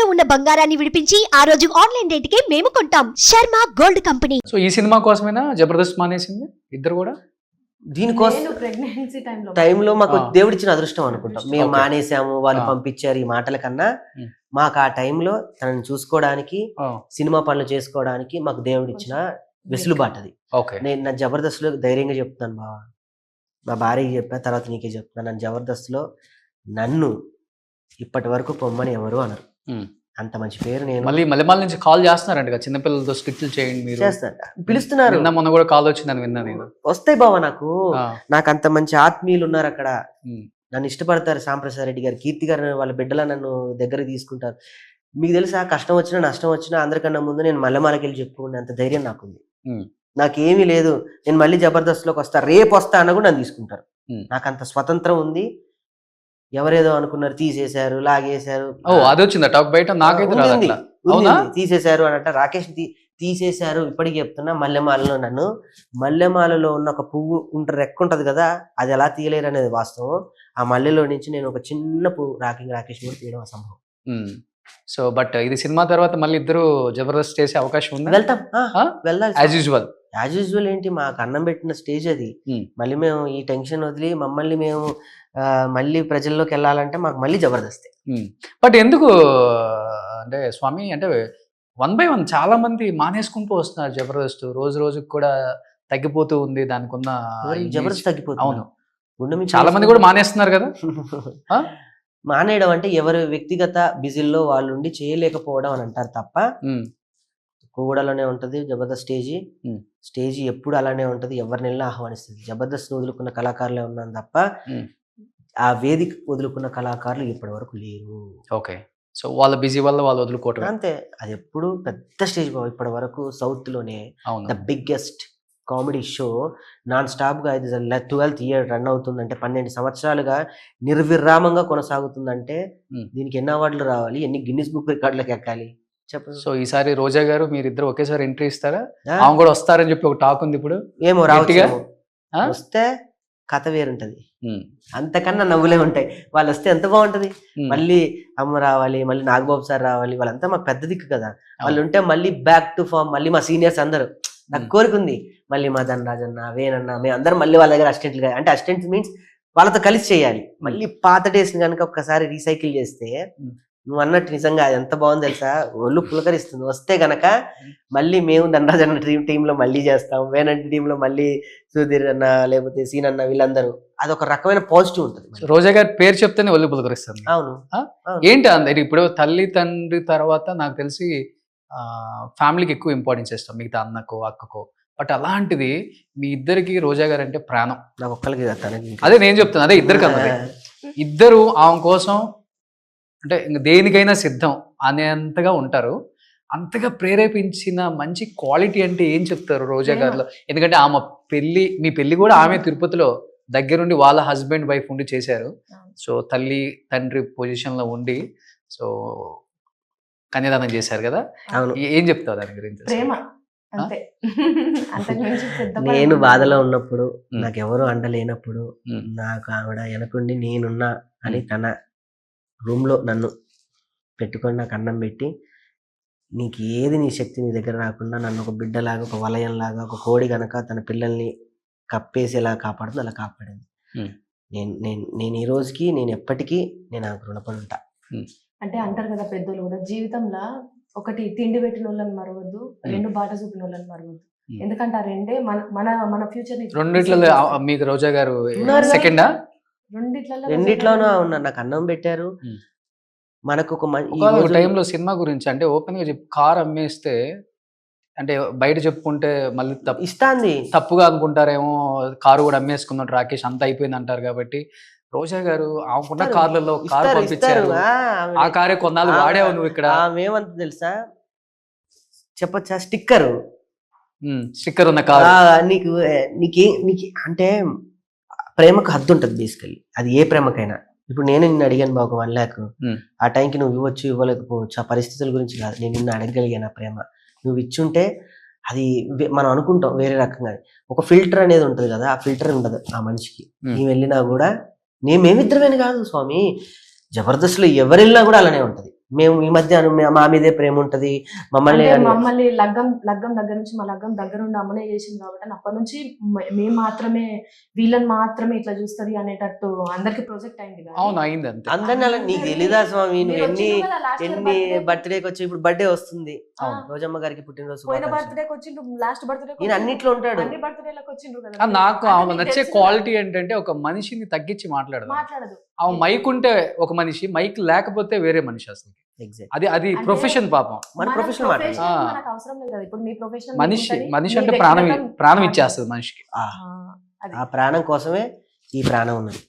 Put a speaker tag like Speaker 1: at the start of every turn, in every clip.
Speaker 1: ఇంట్లో ఉన్న బంగారాన్ని విడిపించి ఆ రోజు ఆన్లైన్ రేటుకే మేము కొంటాం. Sharma gold company.
Speaker 2: సో ఈ సినిమా కోసమేనా జబర్దస్త్ మానేసింది ఇద్దరు కూడా?
Speaker 3: దీనికోసం
Speaker 4: ప్రెగ్నెన్సీ
Speaker 3: టైంలో మాకు
Speaker 2: ఆ.
Speaker 3: దేవుడిచ్చిన అదృష్టం అనుకుంటాం. మేము
Speaker 2: Okay.
Speaker 3: మానేసాము, వాళ్ళు
Speaker 2: ఆ.
Speaker 3: పంపించారు ఈ మాటల కన్నా
Speaker 2: Hmm.
Speaker 3: మాకు ఆ టైంలో తనని చూసుకోవడానికి,
Speaker 2: ఆ,
Speaker 3: సినిమా పనులు చేసుకోవడానికి మాకు దేవుడిచ్చిన వెసులుబాటది.
Speaker 2: ఓకే.
Speaker 3: నేను నా జబర్దస్త్లో ధైర్యంగా చెప్తాను బావా, మా భార్యకి చెప్పా, తర్వాత నీకే చెప్తాను. నన్ను జబర్దస్త్లో నన్ను ఇప్పటి వరకు పొమ్మని ఎవరు అనరు.
Speaker 2: ఉమ్.
Speaker 3: అంత మంచి పేరు నేను
Speaker 2: మళ్ళీ మల్లెమాల నుంచి కాల్ చేస్తున్నారంట చిన్నపిల్లలతో స్కిట్లు చేయండి మీరు.
Speaker 3: చేస్తాను. పిలుస్తున్నారు,
Speaker 2: నిన్న మొన్న కూడా కాల్ వచ్చిందని విన్నా నేను.
Speaker 3: వస్తాయి బావా. నాకు
Speaker 2: ఆ,
Speaker 3: నాకు అంత మంచి ఆత్మీయులు ఉన్నారు అక్కడ.
Speaker 2: ఉమ్,
Speaker 3: నన్ను ఇష్టపడతారు. సాంప్రసాద్ రెడ్డి గారు, కీర్తి గారు, వాళ్ళ బిడ్డలా నన్ను దగ్గరికి తీసుకుంటారు. మీకు తెలుసా, కష్టం వచ్చినా నష్టం వచ్చినా అందరికన్నా ముందు నేను మల్లెమాలకి వెళ్ళి చెప్పుకునే అంత ధైర్యం నాకుంది.
Speaker 2: ఉమ్,
Speaker 3: నాకేమీ లేదు, నేను మళ్ళీ జబర్దస్త్లోకి వస్తా, రేపు వస్తా అన్న కూడా నన్ను తీసుకుంటారు.
Speaker 2: ఉమ్.
Speaker 3: నాకు అంత స్వతంత్రం ఉంది. ఎవరేదో అనుకున్నారు, తీసేశారు, లాగేశారు.
Speaker 2: ఓ అది వచ్చిందా టాక్ బయట? నాకైతే
Speaker 3: ఉంది,
Speaker 2: రాదు
Speaker 3: ఉంది,
Speaker 2: అట్లా.
Speaker 3: ఉంది,
Speaker 2: అవునా?
Speaker 3: ఉంది. తీసేశారు అనంట. రాకేష్ తీసేశారు. ఇప్పటికి చెప్తున్నా, మల్లెమాలలో నన్ను, మల్లెమాలలో ఉన్న ఒక పువ్వు రెక్క ఉంటది కదా, అది ఎలా తీయలేరు అనేది వాస్తవం. ఆ మల్లెలో నుంచి నేను ఒక చిన్న పువ్వు రాకేష్ కూడా తీయడం అసంభవం.
Speaker 2: సో బట్ ఇది సినిమా తర్వాత మళ్ళీ ఇద్దరు జబర్దస్త్ చేసే అవకాశం ఉందా?
Speaker 3: వెళ్తాం, వెళ్ళాలి.
Speaker 2: As usual.
Speaker 3: యాజ్ యూజువల్ ఏంటి, మాకు అన్నం పెట్టిన స్టేజ్ అది. మళ్ళీ మేము ఈ టెన్షన్ వదిలి మమ్మల్ని మేము మళ్ళీ ప్రజల్లోకి వెళ్ళాలంటే మాకు మళ్ళీ జబర్దస్తే.
Speaker 2: బట్ ఎందుకు అంటే స్వామి, అంటే 1 by 1 చాలా మంది మానేసుకుంటూ వస్తున్నారు జబర్దస్త్. రోజు రోజుకి కూడా తగ్గిపోతూ ఉంది దానికి ఉన్న
Speaker 3: జబర్దస్త్ తగ్గిపోతుంది.
Speaker 2: అవును,
Speaker 3: గుండె మీద
Speaker 2: చాలా మంది కూడా మానేస్తున్నారు కదా. ఆ?
Speaker 3: మానేయడం అంటే ఎవరు వ్యక్తిగత బిజీల్లో వాళ్ళు ఉండి చేయలేకపోవడం అని అంటారు తప్ప,
Speaker 2: ఉమ్,
Speaker 3: కూడలోనే ఉంటది జబర్దస్త్ స్టేజీ.
Speaker 2: ఉమ్.
Speaker 3: స్టేజీ ఎప్పుడు అలానే ఉంటది, ఎవరినెల్లా ఆహ్వానిస్తుంది. జబర్దస్త్ వదులుకున్న కళాకారులే ఉన్నాను తప్ప
Speaker 2: ఉమ్.
Speaker 3: ఆ వేదిక వదులుకున్న కళాకారులు ఇప్పటి వరకు లేరు.
Speaker 2: ఓకే. సో వాళ్ళ బిజీ వల్ల వాళ్ళు వదులుకోవటం.
Speaker 3: అంతే, అది ఎప్పుడు పెద్ద స్టేజ్ బాబు. ఇప్పటి వరకు సౌత్ లోనే
Speaker 2: అవును.
Speaker 3: The biggest comedy show non stop గా ఇది 12th ఇయర్ రన్ అవుతుందంటే, 12 సంవత్సరాలుగా నిర్విరామంగా కొనసాగుతుందంటే దీనికి ఎన్ని అవార్డులు రావాలి, ఎన్ని గిన్నిస్ బుక్ రికార్డులకు ఎక్కాలి చెప్పండి.
Speaker 2: సో ఈసారి రోజా గారు మీరిద్దరు ఒకేసారి ఎంట్రీ ఇస్తారా? ఆమె కూడా వస్తారని చెప్పి ఒక టాక్ ఉంది ఇప్పుడు.
Speaker 3: ఏమో
Speaker 2: గట్టిగా?
Speaker 3: రావచ్చు, వస్తే కథ వేరుంటది, అంతకన్నా నవ్వులే ఉంటాయి. వాళ్ళు వస్తే ఎంత బాగుంటది. మళ్ళీ అమ్మ రావాలి, మళ్ళీ నాగబాబు సార్ రావాలి, వాళ్ళంతా మాకు పెద్ద దిక్కు కదా. వాళ్ళు ఉంటే మళ్ళీ బ్యాక్ టు ఫామ్. మళ్ళీ మా సీనియర్స్ అందరూ, నాకు కోరుకుంది మళ్ళీ మా ధనరాజన్న, వేనన్న, మేము అందరం మళ్ళీ వాళ్ళ దగ్గర అసిస్టెంట్లు, అంటే అసిస్టెంట్స్ మీన్స్ వాళ్ళతో కలిసి చేయాలి. మళ్ళీ పాత డేస్ కనుక ఒక్కసారి రీసైకిల్ చేస్తే, నువ్వు అన్నట్టు నిజంగా అది ఎంత బాగుంది తెలుసా, ఒళ్ళు పులకరిస్తుంది. వస్తే గనక మళ్ళీ మేము ధనరాజన్న టీంలో మళ్ళీ చేస్తాం, వేనంటి టీంలో మళ్ళీ సుధీర్ అన్న, లేకపోతే సీన్ అన్న, వీళ్ళందరూ అదొక రకమైన పాజిటివ్ ఉంటుంది.
Speaker 2: రోజా గారి పేరు చెప్తేనే ఒళ్ళు పులకరిస్తుంది.
Speaker 3: అవును.
Speaker 2: ఏంటి అందరు ఇప్పుడు తల్లి తండ్రి తర్వాత నాకు తెలిసి ఫ్యామిలీకి ఎక్కువ ఇంపార్టెన్స్ ఇస్తాం, మిగతా అన్నకో అక్కకో. బట్ అలాంటిది మీ ఇద్దరికి రోజా గారు అంటే ప్రాణం.
Speaker 3: నాకు ఒక్కరికి తనకి.
Speaker 2: అదే నేను చెప్తాను, అదే ఇద్దరికి అన్నది. ఇద్దరు ఆమె కోసం అంటే ఇంక దేనికైనా సిద్ధం అనేంతగా ఉంటారు. అంతగా ప్రేరేపించిన మంచి క్వాలిటీ అంటే ఏం చెప్తారు రోజా గారిలో? ఎందుకంటే ఆమె పెళ్లి, మీ పెళ్లి కూడా ఆమె తిరుపతిలో దగ్గరుండి వాళ్ళ హస్బెండ్ వైఫ్ ఉండి చేశారు. సో తల్లి తండ్రి పొజిషన్ లో ఉండి సో కన్యాదానం చేశారు కదా. ఏం చెప్తావు దాని గురించి?
Speaker 4: ప్రేమ అంతే.
Speaker 3: నేను బాధలో ఉన్నప్పుడు, నాకు ఎవరు అండలేనప్పుడు, నాకు ఆవిడ వెనకుండి నేనున్నా అని తన రూమ్ లో నన్ను పెట్టుకొని నాకు అన్నం పెట్టి, నీకు ఏది నీ శక్తి నీ దగ్గర రాకుండా నన్ను ఒక బిడ్డలాగా, ఒక వలయంలాగా, ఒక కోడి గనక తన పిల్లల్ని కప్పేసేలా కాపాడుతుంది, అలా కాపాడింది. నేను ఈ రోజుకి, నేను ఎప్పటికీ నేను ఆమెకు రుణపడి ఉంటా.
Speaker 4: అంటే అంటారు కదా పెద్దలు కూడా, జీవితంలో ఒకటి తిండి పెట్టిన వాళ్ళని మరవద్దు, 2 బాట చూపిన వాళ్ళని మరవద్దు. ఎందుకంటే ఆ రెండే మన ఫ్యూచర్.
Speaker 2: రెండిట్లలో మీకు రోజా గారు సెకండా?
Speaker 3: రెండిట్లోనూ ఉన్నా. నాకు అన్నం పెట్టారు. మనకు ఒక
Speaker 2: టైంలో సినిమా గురించి అంటే ఓపెన్ గా చెప్పి, కార్ అమ్మేస్తే అంటే బయట చెప్పుకుంటే మళ్ళీ
Speaker 3: ఇస్తాంది
Speaker 2: తప్పుగా అనుకుంటారేమో, కారు కూడా అమ్మేసుకున్నాడు రాకేష్, అంత అయిపోయింది అంటారు. కాబట్టి రోజా గారు ఆమెకున్న కార్లలో కారు పంపించారు. ఆ కారే కొన్నాళ్ళు వాడావు నువ్వు ఇక్కడ.
Speaker 3: ఏమంత తెలుసా చెప్పచ్చా, స్టిక్కర్
Speaker 2: ఉన్న కారు.
Speaker 3: నీకు అంటే ప్రేమకు హద్దు ఉంటుంది బేసికలీ, అది ఏ ప్రేమకైనా. ఇప్పుడు నేను నిన్ను అడిగాను బాబు 1 lakh, ఆ టైంకి నువ్వు ఇవ్వచ్చు ఇవ్వలేకపోవచ్చు, ఆ పరిస్థితుల గురించి కాదు. నేను నిన్ను అడగగలిగాను ఆ ప్రేమ. నువ్వు ఇచ్చుంటే అది మనం అనుకుంటాం వేరే రకంగా. ఒక ఫిల్టర్ అనేది ఉంటుంది కదా, ఆ ఫిల్టర్ ఉండదు ఆ మనిషికి. నేను వెళ్ళినా కూడా, మేమిద్దరమేని కాదు స్వామి, జబర్దస్త్లో ఎవరు వెళ్ళినా కూడా అలానే ఉంటుంది. మేము ఈ మధ్య మా మీదే ప్రేమ ఉంటది మమ్మల్ని
Speaker 4: అంటే మమ్మల్ని లగ్గం దగ్గర నుంచి మా లగ్గం దగ్గర ఉండి అమ్మనే చేసింది కాబట్టి అప్పటి నుంచి మేము మాత్రమే వీళ్ళని మాత్రమే ఇట్లా చూస్తుంది అనేటట్టు అందరికి ప్రాజెక్ట్ అయింది కదా.
Speaker 2: అవును అయింది అంతే.
Speaker 3: అందరిని అలా నీకు తెలీదా స్వామి, నువ్వు
Speaker 4: మీరు
Speaker 3: ఎన్ని
Speaker 4: వచ్చిండ్రు కదా last year
Speaker 3: ఎన్ని
Speaker 4: birthday.
Speaker 3: బర్త్డేకి వచ్చి ఇప్పుడు బర్త్డే వస్తుంది,
Speaker 2: అవును.
Speaker 3: రోజమ్మ గారికి పుట్టినరోజు
Speaker 4: పోయిన
Speaker 3: శుభాకాంక్షలు.
Speaker 4: బర్త్డేకి వచ్చిండ్రు, లాస్ట్ బర్త్డే
Speaker 3: ఈయన అన్నిట్లో ఉంటాడు.
Speaker 4: అన్ని బర్త్డేలకు వచ్చిండ్రు కదా.
Speaker 2: ఆ, నాకు
Speaker 4: అంటే
Speaker 2: ఆమె
Speaker 4: మీకు
Speaker 2: నచ్చే
Speaker 4: తెలుసు కదా,
Speaker 2: క్వాలిటీ ఏంటంటే ఒక మనిషిని తగ్గించి మాట్లాడదాం.
Speaker 4: మాట్లాడదు.
Speaker 2: ఆమె మైక్ ఉంటే ఒక మనిషి, మైక్ లేకపోతే వేరే మనిషి అసలు.
Speaker 3: Exactly.
Speaker 2: అది
Speaker 4: అంటే
Speaker 2: ప్రొఫెషన్ పాపం.
Speaker 3: మన ప్రొఫెషనల్ మాట్లాడు.
Speaker 2: ఆ.
Speaker 4: మనకు అవసరం లేదు కదా. ఇప్పుడు మీ ప్రొఫెషనల్
Speaker 2: మనిషి అంటే ప్రాణం ఇచ్చేస్తుంది మనిషికి.
Speaker 3: ఆ ప్రాణం కోసమే ఈ ప్రాణం ఉన్నది.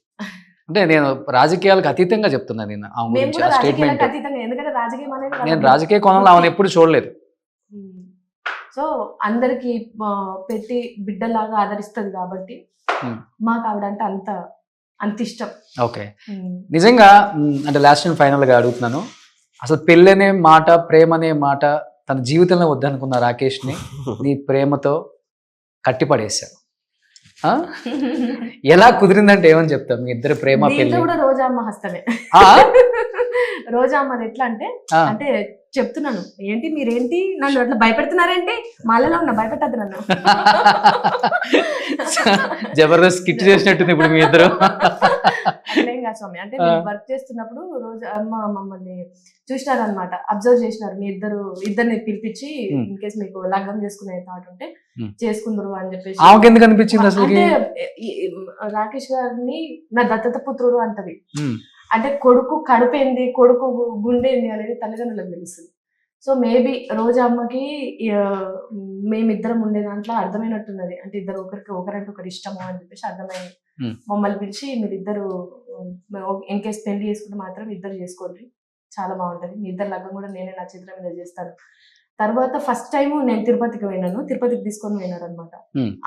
Speaker 2: అంటే నేను రాజకీయాలకు అతీతంగా చెప్తున్నాను నేను ఆమె
Speaker 4: మేము
Speaker 2: గురించి
Speaker 4: కూడా
Speaker 2: ఆ స్టేట్మెంట్.
Speaker 4: రాజకీయాలకు అతీతంగా, ఎందుకంటే రాజకీయం అనేది
Speaker 2: నేను రాజకీయ కోణంలో ఆమెను ఎప్పుడు చూడలేదు.
Speaker 4: సో అందరికి పెట్టి బిడ్డలాగా ఆదరిస్తుంది కాబట్టి మాకు ఆవిడంటే అంత ఇష్టం.
Speaker 2: ఓకే, నిజంగా అంటే లాస్ట్ అండ్ ఫైనల్ గా అడుగుతున్నాను, అసలు పెళ్ళి అనే మాట, ప్రేమ అనే మాట తన జీవితంలో వద్దనుకున్న రాకేష్ ని నీ ప్రేమతో కట్టిపడేశావు. ఆ? ఎలా కుదిరిందంటే ఏమని చెప్తావు మీ ఇద్దరు ప్రేమ
Speaker 4: దీంట్లో
Speaker 2: పెళ్లి?
Speaker 4: కూడా రోజామ్మ హస్తమే.
Speaker 2: ఆ?
Speaker 4: రోజామ్మది ఎట్లా అంటే
Speaker 2: ఆ.
Speaker 4: అంటే చెప్తున్నాను, ఏంటి మీరేంటి నన్ను అట్లా భయపెడుతున్నారేంటి, మాలలో ఉన్నా భయపెట్టద్దు నన్ను.
Speaker 2: జబర్దస్త్ కిట్ చేసినట్టుంది ఇప్పుడు మీ ఇద్దరు.
Speaker 4: అట్లేం కాదు స్వామి, అంటే వర్క్ చేస్తున్నప్పుడు రోజు అమ్మ మమ్మల్ని చూసినారనమాట, అబ్జర్వ్ చేసినారు. మీ ఇద్దరిని పిలిపించి ఇన్ కేసు మీకు లగ్గం చేసుకునే థాట్ ఉంటే చేసుకుందరు అని చెప్పేసి.
Speaker 2: ఆమెకి ఎందుకు అనిపించింది అసలు?
Speaker 4: అంటే రాకేష్ గారిని నా దత్తత పుత్రుడు అంటది. అంటే కొడుకు కడుపేంది, కొడుకు గుండేంది అనేది తల్లిదండ్రులకు తెలుస్తుంది. సో మేబీ రోజా అమ్మకి మేమిద్దరం ఉండే దాంట్లో అర్థమైనట్టున్నది, అంటే ఇద్దరు ఒకరంటే ఒకరు ఇష్టము అని చెప్పేసి అర్థమైంది. మమ్మల్ని పిలిచి మీరిద్దరు ఇన్ కేసు పెళ్లి చేసుకుంటే మాత్రం ఇద్దరు చేసుకోండి, చాలా బాగుంటది, మీ ఇద్దరు లగ్గం కూడా నేనే నా చేతుల మీద చేస్తాను. తర్వాత ఫస్ట్ టైం నేను తిరుపతికి పోయినాను, తిరుపతికి తీసుకొని పోయినారు అనమాట.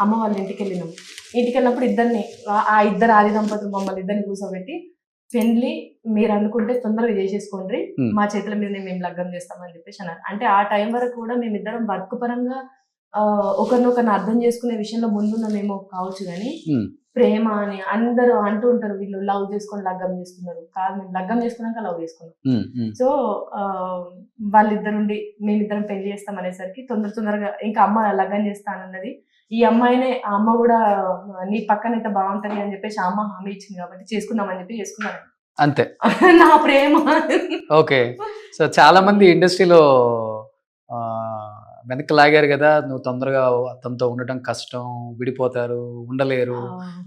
Speaker 4: అమ్మ వాళ్ళ ఇంటికి వెళ్ళినాము. ఇంటికి వెళ్ళినప్పుడు ఆ ఇద్దరు ఆది దంపతులు మమ్మల్ని ఇద్దరిని కూర్చోబెట్టి, పెళ్లి మీరు అనుకుంటే తొందరగా చేసేసుకోండి, మా చేతుల మీదనే మేము లగ్గం చేస్తామని చెప్పేసి అన్నారు. అంటే ఆ టైం వరకు కూడా మేమిద్దరం వర్క్ పరంగా ఒకరినొకరిని అర్థం చేసుకునే విషయంలో ముందున్నామేమో కావచ్చు, కానీ ప్రేమ అని అందరూ అంటూ ఉంటారు, వీళ్ళు లవ్ చేసుకొని లగ్గం చేసుకున్నారు. కాదు, మేము లగ్గం చేసుకున్నాక లవ్ చేసుకున్నాం. సో వాళ్ళిద్దరుండి మేమిద్దరం పెళ్లి చేస్తాం అనేసరికి తొందరగా ఇంకా అమ్మ లగ్గం చేస్తానన్నది. ఈ అమ్మాయినే, ఆ అమ్మ కూడా నీ పక్కనైతే బాగుంటది అని చెప్పేసి అమ్మ హామీ ఇచ్చింది కాబట్టి చేసుకుందామని చెప్పి చేసుకున్నాను
Speaker 2: అంతే.
Speaker 4: నా ప్రేమ.
Speaker 2: ఓకే, సో చాలా మంది ఇండస్ట్రీలో వెనక్కి లాగారు కదా, నువ్వు తొందరగా అతనితో ఉండటం కష్టం, విడిపోతారు, ఉండలేరు,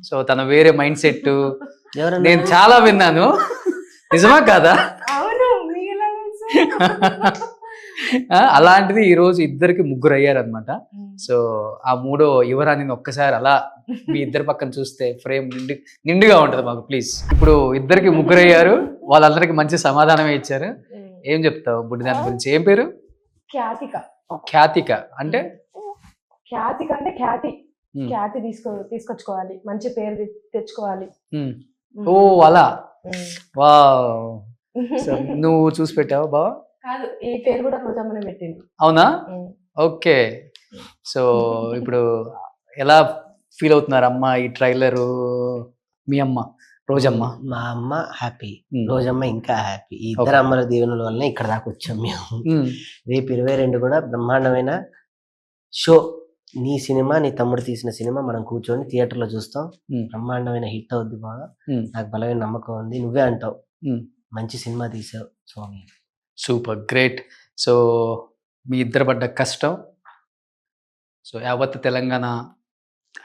Speaker 2: సో తన వేరే మైండ్ సెట్ నేను చాలా విన్నాను. నిజమా కాదా?
Speaker 4: అవును,
Speaker 2: అలాంటిది ఈ రోజు ఇద్దరికి ముగ్గురు అయ్యారనమాట. సో ఆ మూడో యువరాణిని ఒక్కసారి అలా మీ ఇద్దరు పక్కన చూస్తే ఫ్రేమ్ నిండుగా ఉంటది మాకు, ప్లీజ్. ఇప్పుడు ఇద్దరికి ముగ్గురు అయ్యారు, వాళ్ళందరికి మంచి సమాధానమే ఇచ్చారు. ఏం చెప్తావు బుడ్డి దాని గురించి? ఏం పేరు?
Speaker 4: ఖ్యాతిక.
Speaker 2: ఖ్యాతిక అంటే?
Speaker 4: ఖ్యాతిక అంటే ఖ్యాతి తీసుకొచ్చుకోవాలి, మంచి పేరు తెచ్చుకోవాలి.
Speaker 2: ఓ అలా, వా. నువ్వు చూసి పెట్టావా బావా?
Speaker 4: కాదు, ఈ పేరు కూడా రోజమ్మనే పెట్టింది.
Speaker 2: అవునా? ఓకే, సో ఇప్పుడు ఎలా ఫీల్ అవుతున్నారు అమ్మ ఈ ట్రైలరు? మీ అమ్మ రోజమ్మ?
Speaker 3: మా అమ్మ హ్యాపీ, రోజమ్మ ఇంకా హ్యాపీ. ఈ ఇద్దరు అమ్మల దీవెనల వల్ల ఇక్కడ దాకా వచ్చాం మేము. రేపు 22 కూడా బ్రహ్మాండమైన షో. నీ సినిమా, నీ తమ్ముడు తీసిన సినిమా మనం కూర్చొని థియేటర్లో చూస్తాం. బ్రహ్మాండమైన హిట్ అవుద్ది బాగా, నాకు బలమైన నమ్మకం ఉంది. నువ్వే అంటావు మంచి సినిమా తీసావు స్వామి.
Speaker 2: Super great. సో మీ ఇద్దరు పడ్డ కష్టం, సో యావత్ తెలంగాణ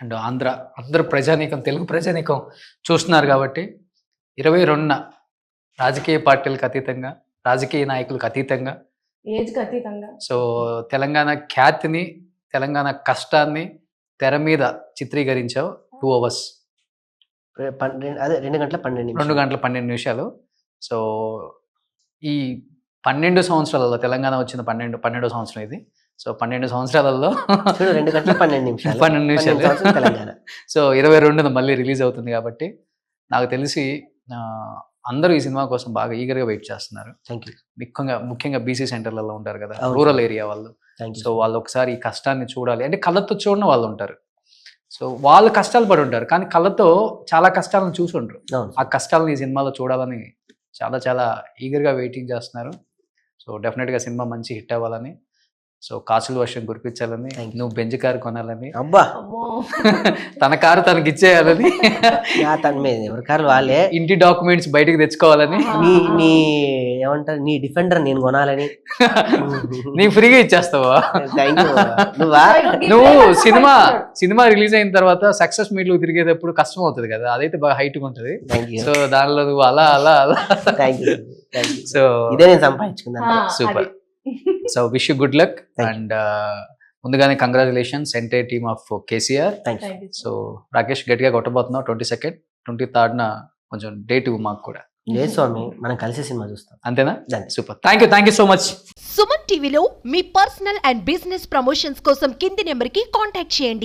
Speaker 2: అండ్ ఆంధ్ర అందరు ప్రజానీకం, తెలుగు ప్రజానీకం చూస్తున్నారు కాబట్టి 22న రాజకీయ పార్టీలకు అతీతంగా, రాజకీయ నాయకులకు అతీతంగా,
Speaker 4: ఏజ్కి అతీతంగా,
Speaker 2: సో తెలంగాణ ఖ్యాతిని, తెలంగాణ కష్టాన్ని తెర మీద చిత్రీకరించావు 2 hours.
Speaker 3: అదే 2
Speaker 2: గంటల 12 నిమిషాలు. సో ఈ 12 సంవత్సరాలలో తెలంగాణ వచ్చిన 12వ సంవత్సరం ఇది. సో 12 సంవత్సరాలలో
Speaker 3: 2 గంటల 12 నిమిషాలు తెలంగాణ.
Speaker 2: సో 22న మళ్ళీ రిలీజ్ అవుతుంది కాబట్టి నాకు తెలిసి అందరూ ఈ సినిమా కోసం బాగా ఈగర్గా వెయిట్ చేస్తున్నారు. ముఖ్యంగా బీసీ సెంటర్లలో ఉంటారు కదా, రూరల్ ఏరియా వాళ్ళు. సో వాళ్ళు ఒకసారి ఈ కష్టాన్ని చూడాలి అంటే కళ్ళతో చూడని వాళ్ళు ఉంటారు. సో వాళ్ళు కష్టాలు పడి ఉంటారు, కానీ కళ్ళతో చాలా కష్టాలను చూసి ఉంటారు. ఆ కష్టాలను ఈ సినిమాలో చూడాలని చాలా ఈగర్గా వెయిటింగ్ చేస్తున్నారు. సో డెఫినెట్గా సినిమా మంచి హిట్ అవ్వాలని, సో కాసుల వర్షం కురిపించాలని,
Speaker 3: Thank you.
Speaker 2: నువ్వు బెంజ్ కారు కొనాలని,
Speaker 3: అబ్బా
Speaker 4: అమ్మో.
Speaker 2: తన కారు తనకి ఇచ్చేయాలని,
Speaker 3: నా తన మీద ఎవరి కార్లు వాళ్ళే.
Speaker 2: ఇంటి డాక్యుమెంట్స్ బయటకు తెచ్చుకోవాలని,
Speaker 3: నీ నీ ఏమంటారు నీ డిఫెండర్ నేను కొనాలని.
Speaker 2: నీకు ఫ్రీగా ఇచ్చేస్తావా?
Speaker 3: Thank you. నువ్వా?
Speaker 2: నువ్వు సినిమా రిలీజ్ అయిన తర్వాత సక్సెస్ మీట్లు తిరిగేటప్పుడు కష్టం అవుతుంది కదా, అదైతే బాగా హైట్ ఉంటుంది.
Speaker 3: Thank you.
Speaker 2: సో దానిలో నువ్వు అలా
Speaker 3: thank you. Thank you.
Speaker 2: So
Speaker 3: ఇదే నేను సంపాదించుకున్నాను.
Speaker 2: Super. So wish you good luck
Speaker 3: Thank you.
Speaker 2: And ముందుగానే congratulations entire team of KCR.
Speaker 3: Thank you.
Speaker 4: Thank you.
Speaker 2: So Rakesh గట్టిగా కొట్టబోతున్నావు 22nd, 23rd కొంచెం డేట్ మాకు కూడా,
Speaker 3: లేదు స్వామి, మనం కలిసి సినిమా చూస్తాం.
Speaker 2: అంతేనా?
Speaker 3: Done.
Speaker 2: Super, thank you so much.
Speaker 1: Suman టీవీలో మీ పర్సనల్ అండ్ బిజినెస్ ప్రమోషన్స్ కోసం కింది నెంబర్కి కాంటాక్ట్ చేయండి.